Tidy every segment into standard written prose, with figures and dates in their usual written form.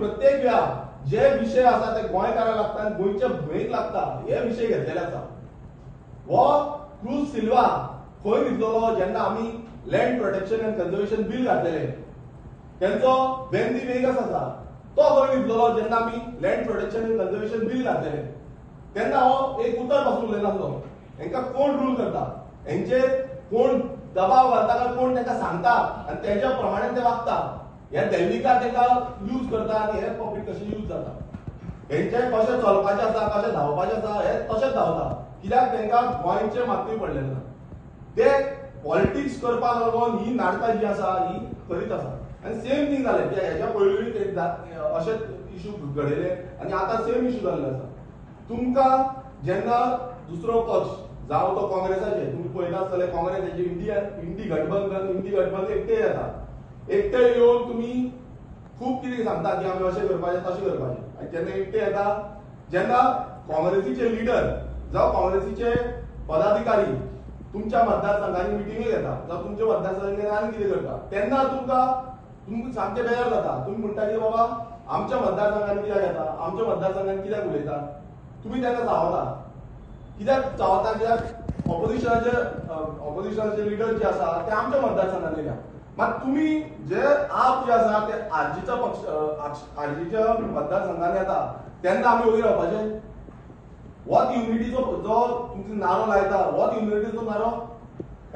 प्रत्येक वेळा जे विषय आसा ते गोंयकारांक लागता आनी गोंयच्या भुंयेक लागता हे विषय घेतलेले आसा. हो क्रूज सिल्वा खंय न्हिदलो जेन्ना आमी land protection and conservation bill घातलेले, त्यांचो वेन दी वेगस आसा तो खंय न्हिदलो जेन्ना आमी land protection and conservation bill घातलेले, तेन्ना हो एक उतर पासून उलयनासलो. हांकां कोण रूल करता, हेंचेर कोण दबाव घालता काय कोण तांकां सांगता आनी तेज्या प्रमाणे ते वागता, हे दैविकार तांकां यूज करता आनी हे पब्लीक कशें यूज जाता. हेंचे कशें चलपाचें आसा कशें धांवपाचें आसा हे तशेंच धांवता, कित्याक तांकां गोंयचें मातूय पडलेलें ना. ते पॉलिटिक्स करपाक लागून ही नाटकां जी आसा ही करीत आसा. आनी सेम थिंग जालें की हेच्या पयलीं अशेच इशू घडयले आनी आतां सेम इशू जाल्ले आसा. तुमकां जेन्ना दुसरो पक्ष जावं तो काँग्रेसाचे, तुमी पळयता आसतले काँग्रेसाचे इंडी गठबंधन एकटे येता, एकटे येवन तुमी खूब कितें सांगता की आमी अशें करपाचें तशें करपाचें. आनी जेन्ना एकटे येता, जेन्ना काँग्रेसीचे लिडर जावं काँग्रेसीचे पदाधिकारी तुमच्या मतदारसंघांनी मिटिंगे घेता जावं तुमच्या मतदारसंघांनी आनी कितें करता, तेन्ना तुमकां सामकें बेजार जाता. तुमी म्हणटा की बाबा आमच्या मतदारसंघांनी कित्याक येता, आमच्या मतदारसंघांनी कित्याक उलयता. तुमी तांकां चावता. कित्याक चावता, कित्याक ऑपोजिशनाचे लिडर जे आसा ते आमच्या मतदारसंघांत येयल्या. मात तुमी जे आप जे आसा ते आरजीच्या मतदारसंघांत येता तेन्ना आमी वयर रावपाचे. वॉट युनिटीचो जो तुमचो नारो लायता, वॉट युनिटीचो नारो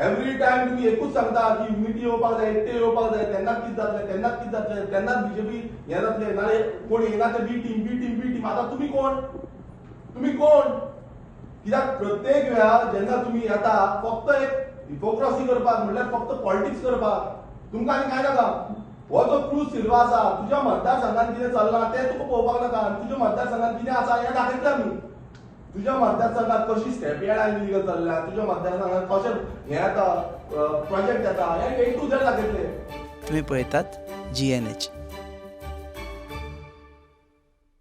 एवरी टायम तुम्ही एकूच सांगता की युनिटी येवपाक जाय, एकटे येवपाक जाय, तेन्नाच कितें जातलें, तेन्नाच कितें जातलें, तेन्नाच बीजेपी हें जातलें, नाल्यार कोण येयना ते बी टीम. आतां तुमी कोण? कित्याक प्रत्येक वेळा जेन्ना तुमी येता फक्त एक हिपोक्रसी करपाक, म्हणल्यार फक्त पॉलिटिक्स करपाक, तुमकां आनी कांय नाका. हो जो क्रूज सिल्वा आसा तुज्या मतदारसंघात कितें चल्लां तें तुका पळोवपाक नाका. तुज्या मतदारसंघात कितें आसा हें दाखयतले आमी. तुज्या मतदारसंघात कशी स्कॅपयार्ड आनी चल्ल्या, तुज्या मतदारसंघात कशें हें येता प्रोजेक्ट येता, हें A to Z दाखयतले. तुम्ही पळयतात GNH.